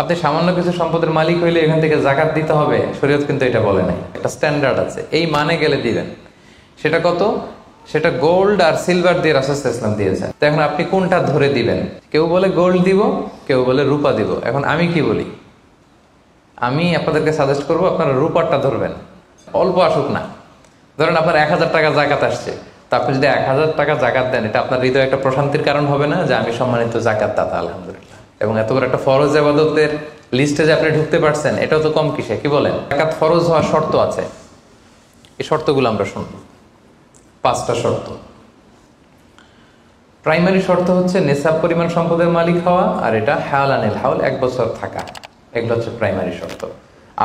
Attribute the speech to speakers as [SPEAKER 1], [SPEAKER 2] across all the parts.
[SPEAKER 1] আপনি সামান্য কিছু সম্পদের মালিক হইলে এখান থেকে জাকাত দিতে হবে, শরীয়ত কিন্তু এটা বলে নাই। একটা স্ট্যান্ডার্ড আছে, এই মানে গেলে দিবেন। সেটা কত? সেটা গোল্ড আর সিলভার দিয়ে রাসূল সাল্লাল্লাহু আলাইহি ওয়াসাল্লাম দিয়েছেন। তো এখন আপনি কোনটা ধরে দিবেন? কেউ বলে গোল্ড দিব, কেউ বলে রূপা দিব। এখন আমি কি বলি? আমি আপনাদেরকে সাজেস্ট করবো আপনারা রূপারটা ধরবেন। অল্প আসুক না, ধরেন আপনার 1000 টাকা জাকাত আসছে, তা আপনি যদি 1000 টাকা জাকাত দেন, এটা আপনার হৃদয়ে একটা প্রশান্তির কারণ হবে না যে আমি সম্মানিত জাকাত দাতা, আলহামদুলিল্লাহ। এবং এত বড় একটা ফরজ ইবাদতের লিস্টে যে আপনি ঢুকতে পারছেন, এটাও তো কম কিসে, কি বলেন? জাকাত ফরজ হওয়ার শর্ত আছে, এই শর্তগুলো আমরা শুনবো। 5টা শর্ত। প্রাইমারি শর্ত হচ্ছে নেসাব পরিমাণ সম্পদের মালিক হওয়া, আর এটা হাওলানিল হাওল, 1 বছর থাকা। এগুলো হচ্ছে প্রাইমারি শর্ত।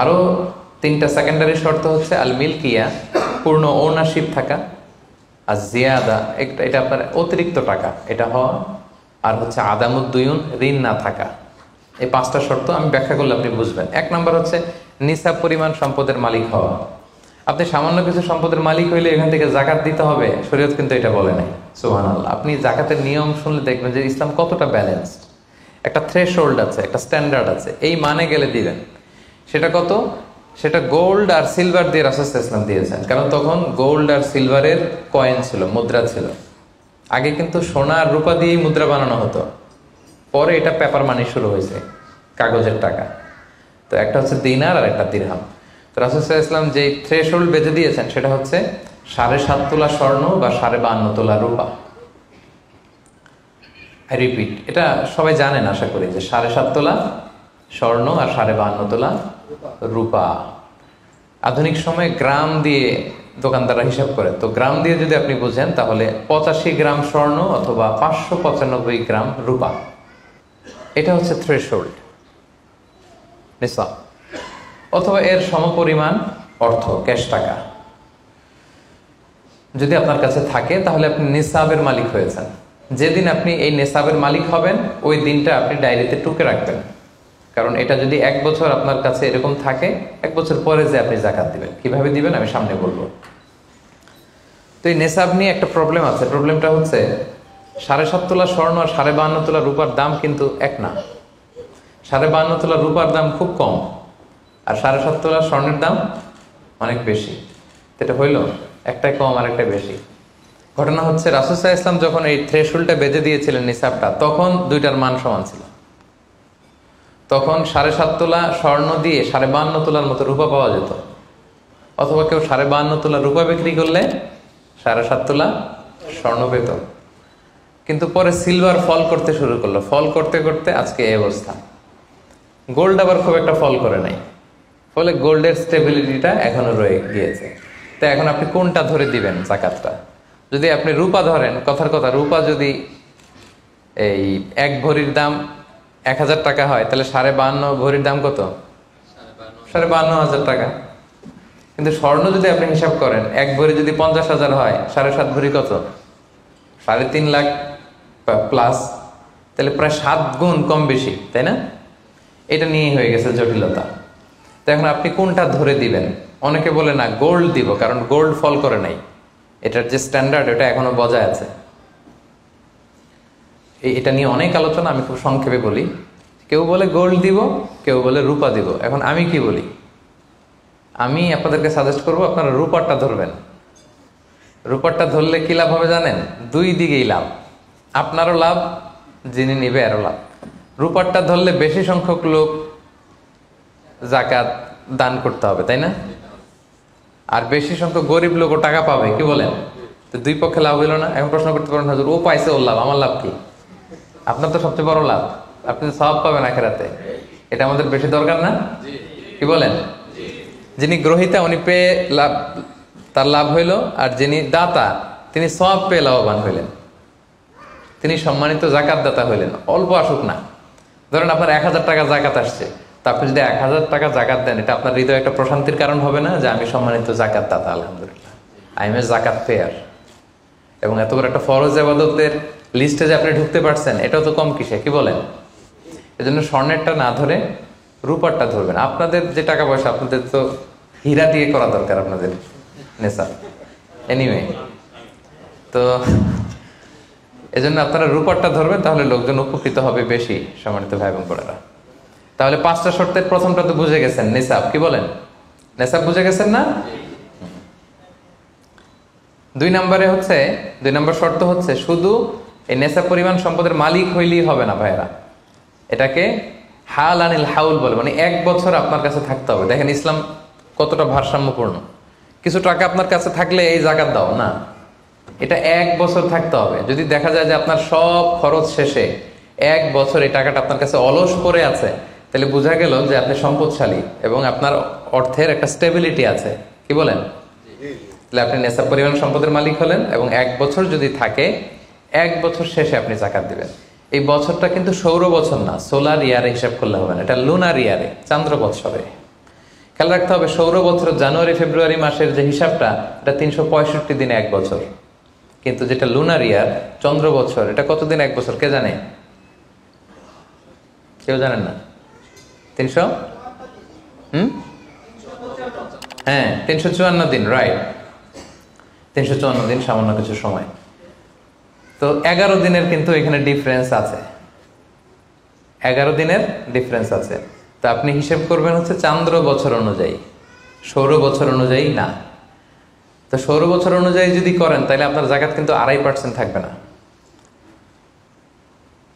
[SPEAKER 1] আরো 3টা সেকেন্ডারি শর্ত হচ্ছে আল মিলকিয়া, পূর্ণ ওনারশিপ থাকা, আর জিয়াদা, এটা আপনার অতিরিক্ত টাকা এটা হওয়া, আর হচ্ছে আদামুদ্দুয়ুন, ঋণ না থাকা। এই 5টা শর্ত আমি ব্যাখ্যা করলে আপনি বুঝবেন। 1 নম্বর হচ্ছে নিসাব পরিমাণ সম্পদের মালিক হওয়া। আপনি সামান্য কিছু সম্পদের মালিক হইলে এখান থেকে জাকাত দিতে হবে, শরীয়ত কিন্তু এটা বলে নাই। সুবহানাল্লাহ। আপনি জাকাতের নিয়ম শুনলে দেখবেন যে ইসলাম কতটা ব্যালেন্সড। একটা থ্রেশহোল্ড আছে, একটা স্ট্যান্ডার্ড আছে, এই মানে গেলে দিবেন। সেটা কত? সেটা গোল্ড আর সিলভার দিয়ে রাসূল সাল্লাল্লাহু আলাইহি ওয়াসাল্লাম দিয়েছেন। কারণ তখন গোল্ড আর সিলভারের কয়েন ছিল, মুদ্রা ছিল। আগে কিন্তু সোনা আর রূপা দিয়েই মুদ্রা বানানো হতো, পরে এটা পেপার মানি শুরু হয়েছে, কাগজের টাকা। তো একটা হচ্ছে দিনার আর একটা দিরহাম। তো রাসূল সাল্লাল্লাহু আলাইহি ওয়াসাল্লাম যে থ্রেশহোল্ড বেঁধে দিয়েছেন সেটা হচ্ছে 7.5 তোলা স্বর্ণ বা 52.5 তোলা রূপা। আই রিপিট, এটা সবাই জানেন আশা করি, যে 7.5 তোলা স্বর্ণ আর 52.5 তোলা রূপা। আধুনিক সময়ে গ্রাম দিয়ে দোকানদাররা হিসাব করে, তো গ্রাম দিয়ে যদি আপনি বুঝেন তাহলে 85 গ্রাম স্বর্ণ অথবা 595 গ্রাম রূপা, এটা হচ্ছে থ্রেশহোল্ড নিসাব। অথবা এর সমপরিমাণ অর্থ, ক্যাশ টাকা যদি আপনার কাছে থাকে, তাহলে আপনি নিসাবের মালিক হয়েছেন। যেদিন আপনি এই নেসাবের মালিক হবেন, ওই দিনটা আপনি ডায়েরিতে টুকে রাখবেন। কারণ এটা যদি 1 বছর আপনার কাছে এরকম থাকে, 1 বছর পরে যে আপনি জাকাত দিবেন, কিভাবে দিবেন আমি সামনে বলবো। তো এই নেসাব নিয়ে একটা প্রবলেম আছে। প্রবলেমটা হচ্ছে 7.5 তোলা স্বর্ণ আর 52.5 তোলা রূপার দাম কিন্তু এক না। 52.5 তোলা রূপার দাম খুব কম, আর 7.5 তোলা স্বর্ণের দাম অনেক বেশি। এটা হইল একটাই কম আর একটা বেশি। ঘটনা হচ্ছে রাসূল সাল্লাল্লাহু আলাইহি ওয়াসাল্লাম যখন এই থ্রেশহোল্ডটা বেঁধে দিয়েছিলেন নিসাবটা, তখন দুইটার মান সমান ছিল। তখন 7.5 তোলা স্বর্ণ দিয়ে 52.5 তোলার মতো রূপা পাওয়া যেত, অথবা কেউ 52.5 তোলা রূপা বিক্রি করলে 7.5 তোলা স্বর্ণ পেত। কিন্তু পরে সিলভার ফল করতে শুরু করলো, ফল করতে করতে আজকে এই অবস্থা। গোল্ড আবার খুব একটা ফল করে নাই, ফলে গোল্ডের স্টেবিলিটিটা এখনো রয়ে গিয়েছে। তো এখন আপনি কোনটা ধরে দিবেন জাকাতটা? যদি আপনি রূপা ধরেন, কথার কথা, রূপা যদি এই 1 ভরির দাম 1000 টাকা হয়, তাহলে 52.5 ভরির দাম কত? 52,500 টাকা। কিন্তু স্বর্ণ যদি আপনি হিসাব করেন, 1 ভরি যদি 50,000 হয়, 7.5 ভরি কত? 3.5 লাখ প্লাস, তাহলে প্রায় 7 গুণ কম বেশি, তাই না? এটা নিয়ে হয়ে গেছে জটিলতা। তো এখন আপনি কোনটা ধরে দিবেন? অনেকে বলে না গোল্ড দিব, কারণ গোল্ড ফল করে নাই, এটার যে স্ট্যান্ডার্ড এটা এখনো বজায় আছে। এটা নিয়ে অনেক আলোচনা, আমি খুব সংক্ষেপে বলি। কেউ বলে গোল্ড দিব, কেউ বলে রূপা দিব। এখন আমি কি বলি? আমি আপনাদেরকে সাজেস্ট করবো আপনারা রূপারটা ধরবেন। রূপারটা ধরলে কি লাভ হবে জানেন? 2 দিকেই লাভ, আপনারও লাভ, যিনি নিবে আরও লাভ। রূপারটা ধরলে বেশি সংখ্যক লোক জাকাত দান করতে হবে, তাই না? আর বেশি সংখ্যক গরিব লোকও টাকা পাবে, কি বলেন? তো 2 পক্ষে লাভ হইল না? এখন প্রশ্ন করতে পারেন, হুজুর ও পাইছে ওর লাভ, আমার লাভ কি? আপনার তো সবচেয়ে বড় লাভ, আপনি তো সওয়াব পাবেন আখিরাতে। এটা আমাদের বেশি দরকার না? কি বলেন? যিনি গ্রহীতা উনি পেয়ে লাভ, তার লাভ হইল, আর যিনি দাতা তিনি সওয়াব পেয়ে লাভবান হইলেন, তিনি সম্মানিত জাকাত দাতা হইলেন। অল্প আসুক না, ধরেন আপনার 1000 টাকা জাকাত আসছে, তা আপনি যদি 1000 টাকা জাকাত দেন, এটা আপনার হৃদয়ে একটা প্রশান্তির কারণ হবে না যে আমি সম্মানিত জাকাত দাতা, আলহামদুলিল্লাহ, আই এম এ জাকাত পেয়ার। এবং এত বড় একটা ফরজ ইবাদতের লিস্টে যে আপনি ঢুকতে পারছেন, এটাও তো কম কিসে, কি বলেন? এজন্য স্বর্ণেরটা না ধরে রূপারটা ধরবেন। আপনাদের যে টাকা পয়সা, আপনাদের তো হীরা দিয়ে করা দরকার আপনাদের নেশা। এনিওয়ে, তো এজন্য আপনারা রূপারটা ধরবেন, তাহলে লোকজন উপকৃত হবে বেশি, সম্মানিত ভাই এবং বোনেরা। তাহলে 5টা শর্তের প্রথমটা তো বুঝে গেছেন, নিসাব। কি বলেন? নিসাব বুঝে গেছেন না? 2 নম্বর শর্ত হচ্ছে শুধু এই নেশাব পরিমাণ সম্পদের মালিক হইলেই হবে না ভাইরা, এটাকে হাল আনিল হাউল বলে, মানে 1 বছর আপনার কাছে থাকতে হবে। দেখেন ইসলাম কতটা ভারসাম্যপূর্ণ। কিছু টাকা আপনার কাছে থাকলে এই জাকাত দাও না, এটা 1 বছর থাকতে হবে। যদি দেখা যায় যে আপনার সব খরচ শেষে 1 বছর এই টাকাটা আপনার কাছে অলস পড়ে আছে, তাহলে বোঝা গেল যে আপনি সম্পদশালী এবং আপনার অর্থের একটা স্টেবিলিটি আছে। কি বলেন? তাহলে আপনি নেশাব পরিমাণ সম্পদের মালিক হলেন এবং 1 বছর যদি থাকে, 1 বছর শেষে আপনি জাকাত দিবেন। এই বছরটা কিন্তু সৌর বছর না, সোলার ইয়ারে হিসাব করলে হবে না, এটা লুনার ইয়ারে, চান্দ্র বছরে। খেয়াল রাখতে হবে, সৌর বছর জানুয়ারি ফেব্রুয়ারি মাসের যে হিসাবটা, এটা 365 দিনে 1 বছর। কিন্তু যেটা লুনার ইয়ার, চন্দ্র বছর, এটা কতদিন 1 বছর কে জানে? কেউ জানেন না? 300 হ্যাঁ 354 দিন, রাইট। 354 দিন, সামান্য কিছু সময়। তো 11 দিনের কিন্তু এখানে ডিফারেন্স আছে, 11 দিনের ডিফারেন্স আছে। তো আপনি হিসেব করবেন হচ্ছে চান্দ্র বছর অনুযায়ী, সৌর বছর অনুযায়ী না। তো সৌর বছর অনুযায়ী যদি করেন তাহলে আপনার জাকাত কিন্তু 2.5% থাকবে না।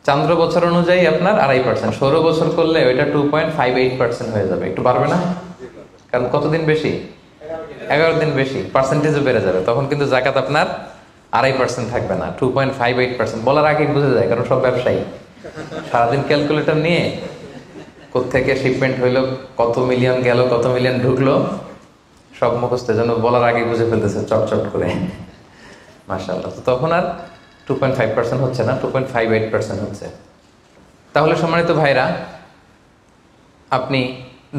[SPEAKER 1] চান্দ্র বছর অনুযায়ী আপনার 2.5%, সৌর বছর করলে ওইটা 2.58% হয়ে যাবে। একটু বাড়বে না? কারণ কতদিন বেশি? 11 দিন বেশি, পার্সেন্টেজও বেড়ে যাবে। তখন কিন্তু জাকাত আপনার 2.5% থাকবে না, 2.58%। বলার আগে বুঝে যায়, কারণ সব ব্যবসায়ী সারাদিন ক্যালকুলেটর নিয়ে কোত্থেকে শিপমেন্ট হইলো, কত মিলিয়ন গেল, কত মিলিয়ন ঢুকলো, সব মুখস্থ, যেন বলার আগে বুঝে ফেলতেছে চটচট করে, মাশাআল্লাহ। তো তখন আর 2.5% হচ্ছে না, 2.58% হচ্ছে। তাহলে সম্মানিত ভাইরা, আপনি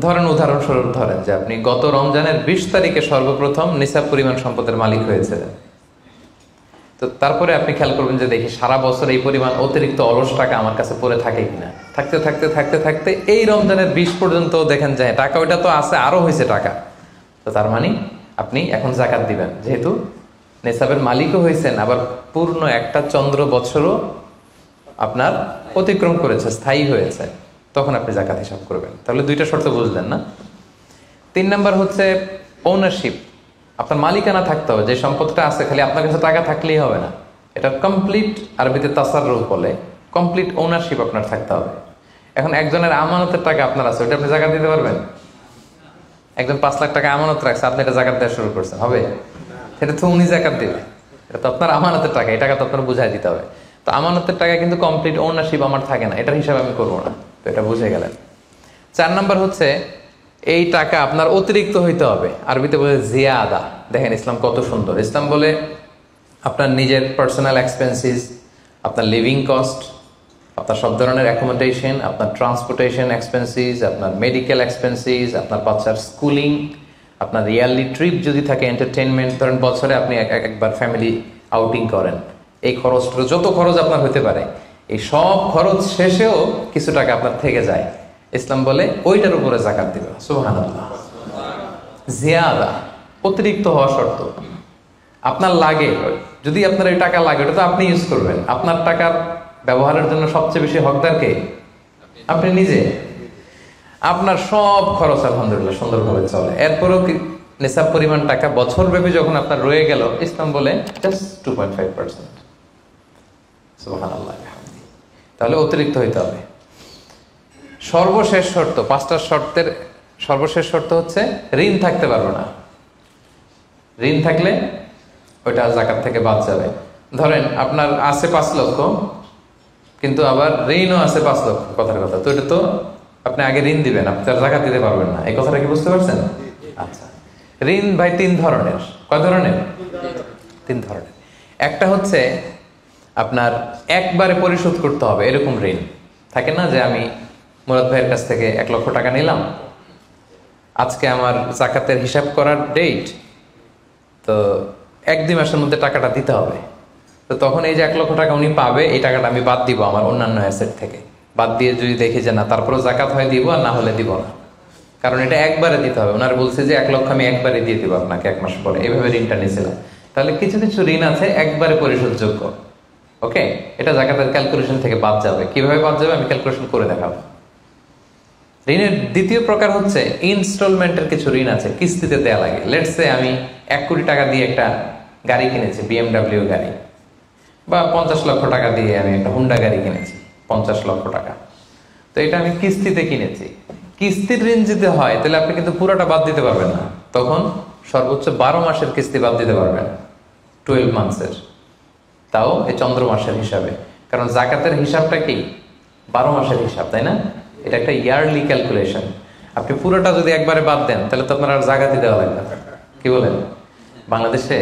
[SPEAKER 1] ধরেন, উদাহরণস্বরূপ ধরেন যে আপনি গত রমজানের 20 তারিখে সর্বপ্রথম নিসাব পরিমাণ সম্পদের মালিক হয়েছিলেন। তো তারপরে আপনি খেয়াল করবেন যে দেখি সারা বছর এই পরিমাণ অতিরিক্ত অলস টাকা আমার কাছে পড়ে থাকে কিনা। থাকতে থাকতে থাকতে থাকতে এই রমজানের 20 পর্যন্ত দেখেন যায় টাকা ওইটা তো আছে, আরো হয়েছে টাকা। তো তার মানে আপনি এখন জাকাত দিবেন, যেহেতু নেসাবের মালিকও হয়েছেন, আবার পূর্ণ একটা চন্দ্র বছরও আপনার অতিক্রম করেছে, স্থায়ী হয়েছে, তখন আপনি জাকাত হিসাব করবেন। তাহলে 2টা শর্ত বুঝলেন না? 3 নাম্বার হচ্ছে ওনারশিপ। আপনার মালিকানা থাকতে হবে, যে সম্পদটা আছে খালি আপনার কাছে টাকা থাকলেই হবে না, এটা কমপ্লিট, আরবিতে তাসাররুফ বলে, কমপ্লিট ওনারশিপ আপনার থাকতে হবে। এখন একজনের আমানতের টাকা আপনার আছে, ওটা আপনি জাকাত দিতে পারবেন? একজন 5 লাখ টাকা আমানত রাখছে, আপনি এটা জাকাত দেওয়া শুরু করছেন, হবে? সেটা তো উনি জাকাত দেবে, এটা তো আপনার আমানতের টাকা, এই টাকা তো আপনার বুঝাই দিতে হবে। তো আমানতের টাকা কিন্তু কমপ্লিট ওনারশিপ আমার থাকে না, এটার হিসাব আমি করবো না। তো এটা বুঝে গেলেন। 4 নাম্বার হচ্ছে এই টাকা আপনার অতিরিক্ত হইতে হবে, আরবিতে বলে জিয়াদা। দেখেন ইসলাম কত সুন্দর। ইসলাম বলে আপনার নিজের পার্সোনাল এক্সপেন্সিস, আপনার লিভিং কস্ট, আপনার সব ধরনের অ্যাকোমোডেশন, আপনার ট্রান্সপোর্টেশন এক্সপেন্সিস, আপনার মেডিকেল এক্সপেন্সিস, আপনার বাচ্চার স্কুলিং, আপনার ইয়ারলি ট্রিপ যদি থাকে, এন্টারটেনমেন্ট, ধরেন বছরে আপনি একবার ফ্যামিলি আউটিং করেন, এই খরচটা, যত খরচ আপনার হতে পারে, এই সব খরচ শেষেও কিছু টাকা আপনার থেকে যায়, ইসলাম বলে ওইটার উপরে জাকাত দিবে। সুবহানাল্লাহ। জিয়াদা, অতিরিক্ত হওয়া শর্ত। আপনার লাগে, যদি আপনার এই টাকা লাগে, ওটা তো আপনি ইউজ করবেন। আপনার টাকার ব্যবহারের জন্য সবচেয়ে বেশি হকদার কে? আপনি নিজে। আপনার সব খরচ আলহামদুলিল্লাহ সুন্দরভাবে চলে, এরপরেও নিসাব পরিমাণ টাকা বছর ব্যাপী যখন আপনার রয়ে গেল, ইসলাম বলে জাস্ট 2.5%। সুবহানাল্লাহ। তাহলে অতিরিক্ত হইতে হবে। সর্বশেষ শর্ত, 5টা শর্তের সর্বশেষ শর্ত হচ্ছে ঋণ থাকতে পারবে না। ঋণ থাকলে ওইটা জাকাত থেকে বাদ যাবে। ধরেন আপনার আছে 5 লক্ষ, কিন্তু আবার ঋণও আছে 5 লক্ষ, কথার কথা। তো এটা তো আপনি আগে ঋণ দিবেন, আপনি তার জাকাত দিতে পারবেন না, এই কথাটা কি বুঝতে পারছেন? আচ্ছা, ঋণ ভাই 3 ধরনের। কয় ধরনের? 3 ধরনের। একটা হচ্ছে আপনার একবারে পরিশোধ করতে হবে, এরকম ঋণ থাকে না, যে আমি মুরাদ ভাইয়ের কাছ থেকে 1 লক্ষ টাকা নিলাম, আজকে আমার জাকাতের হিসাব করার ডেট, তো 1-2 মাসের মধ্যে টাকাটা দিতে হবে। তো তখন এই যে 1 লক্ষ টাকা উনি পাবে, এই টাকাটা আমি বাদ দিব আমার অন্যান্য অ্যাসেট থেকে, বাদ দিয়ে যদি দেখি যে না, তারপরেও জাকাত হয় দিব, আর না হলে দিব না, কারণ এটা একবারে দিতে হবে। ওনার বলছে যে 1 লক্ষ আমি একবারে দিয়ে দিব আপনাকে 1 মাস পরে, এইভাবে ঋণটা নিয়েছিলাম। তাহলে কিছু কিছু ঋণ আছে একবারে পরিশোধযোগ্য, ওকে, এটা জাকাতের ক্যালকুলেশন থেকে বাদ যাবে। কিভাবে বাদ যাবে আমি ক্যালকুলেশন করে দেখাবো। ঋণের দ্বিতীয় প্রকার হচ্ছে ইনস্টলমেন্টের কিছু ঋণ আছে, কিস্তিতে দেয়া লাগে। লেটস সে আমি 1 কোটি টাকা দিয়ে একটা গাড়ি কিনেছি, BMW গাড়ি, বা 50 লক্ষ টাকা দিয়ে আমি একটা হুন্ডা গাড়ি কিনেছি 50 লক্ষ টাকা। তো এটা আমি কিস্তিতে কিনেছি। কিস্তির ঋণ যদি হয় তাহলে আপনি কিন্তু পুরোটা বাদ দিতে পারবেন না, তখন সর্বোচ্চ 12 মাসের কিস্তি বাদ দিতে পারবেন, 12 মান্থসের, তাও এই চন্দ্র মাসের হিসাবে। কারণ জাকাতের হিসাবটা কি 12 মাসের হিসাব, তাই না? এটা একটা ইয়ারলি ক্যালকুলেশন। আপনি পুরোটা যদি একবারে বাদ দেন তাহলে তো আপনার আর জাকাতই দেওয়া লাগবে না। কি বলেন? বাংলাদেশে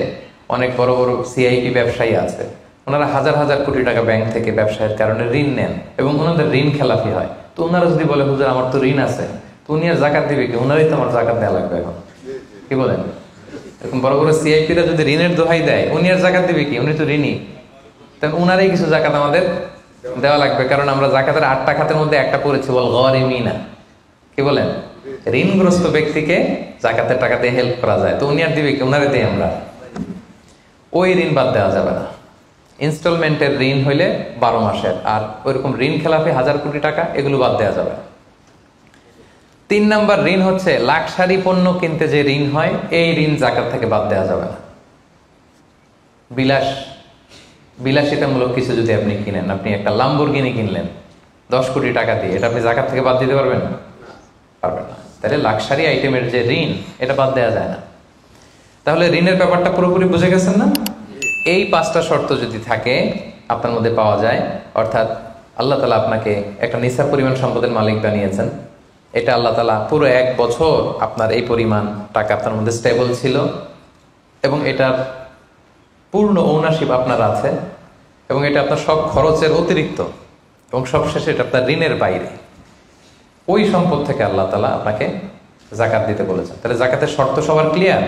[SPEAKER 1] অনেক বড় বড় সিআইপি ব্যবসায়ী আছে, ওনারা হাজার হাজার কোটি টাকা ব্যাংক থেকে ব্যবসায়ের কারণে ঋণ নেন এবং ওনাদের ঋণ খেলাপি হয়। তো ওনারা যদি বলে হুজুর আমার তো ঋণ আছে, তো উনি আর জাকাত দিবে কি? ওনারই তো আমার জাকাত দেওয়া লাগবে এখন। কি বলেন? এরকম বড় বড় সিআইপিরা যদি ঋণের দোহাই দেয়, উনি আর জাকাত দিবে কি? উনি তো ঋণী, তাই ওনারই কিছু জাকাত আমাদের দেওয়া লাগবে। কারণ আমরা জাকাতের 8টা খাতের মধ্যে একটা পড়েছি, বল গরিমিনা। কি বলেন? ঋণগ্রস্ত ব্যক্তিকে জাকাতের টাকা দিয়ে হেল্প করা যায়, তো উনি আর দিবে কি? ওনারে দিই আমরা। ওই ঋণ বাদ দেওয়া যাবে না। ইনস্টলমেন্টের ঋণ হইলে 12 মাসের, আর ওইরকম ঋণ খেলাপি 1000 কোটি টাকা, এগুলো বাদ দেওয়া যাবে। 3 নাম্বার ঋণ হচ্ছে লাক্সারি পণ্য কিনতে যে ঋণ হয়, এই ঋণ জাকাত থেকে বাদ দেওয়া যাবে না। বিলাসিতামূলক কিছু যদি আপনি কিনেন, আপনি একটা লাম্বরগিনি কিনলেন 10 কোটি টাকা দিয়ে, এটা আপনি জাকাত থেকে বাদ দিতে পারবেন? পারবেন না। তাহলে লাক্সারি আইটেমের যে ঋণ, এটা বাদ দেওয়া যায় না। তাহলে ঋণের ব্যাপারটা পুরোপুরি বুঝে গেছেন না? এই 5টা শর্ত যদি থাকে আপনার মধ্যে পাওয়া যায়, অর্থাৎ আল্লাহ তাআলা আপনাকে একটা নিসাব পরিমাণ সম্পদের মালিক বানিয়েছেন, এটা আল্লাহ তাআলা পুরো 1 বছর আপনার এই পরিমাণ টাকা আপনার মধ্যে স্টেবল ছিল এবং এটার পূর্ণ ওনারশিপ আপনার আছে, এবং এটা আপনার সব খরচের অতিরিক্ত, এবং সবশেষে এটা আপনার ঋণের বাইরে। ওই সম্পদ থেকে আল্লাহ তাআলা আপনাকে জাকাত দিতে বলেছেন। তাহলে জাকাতের শর্ত সবার ক্লিয়ার?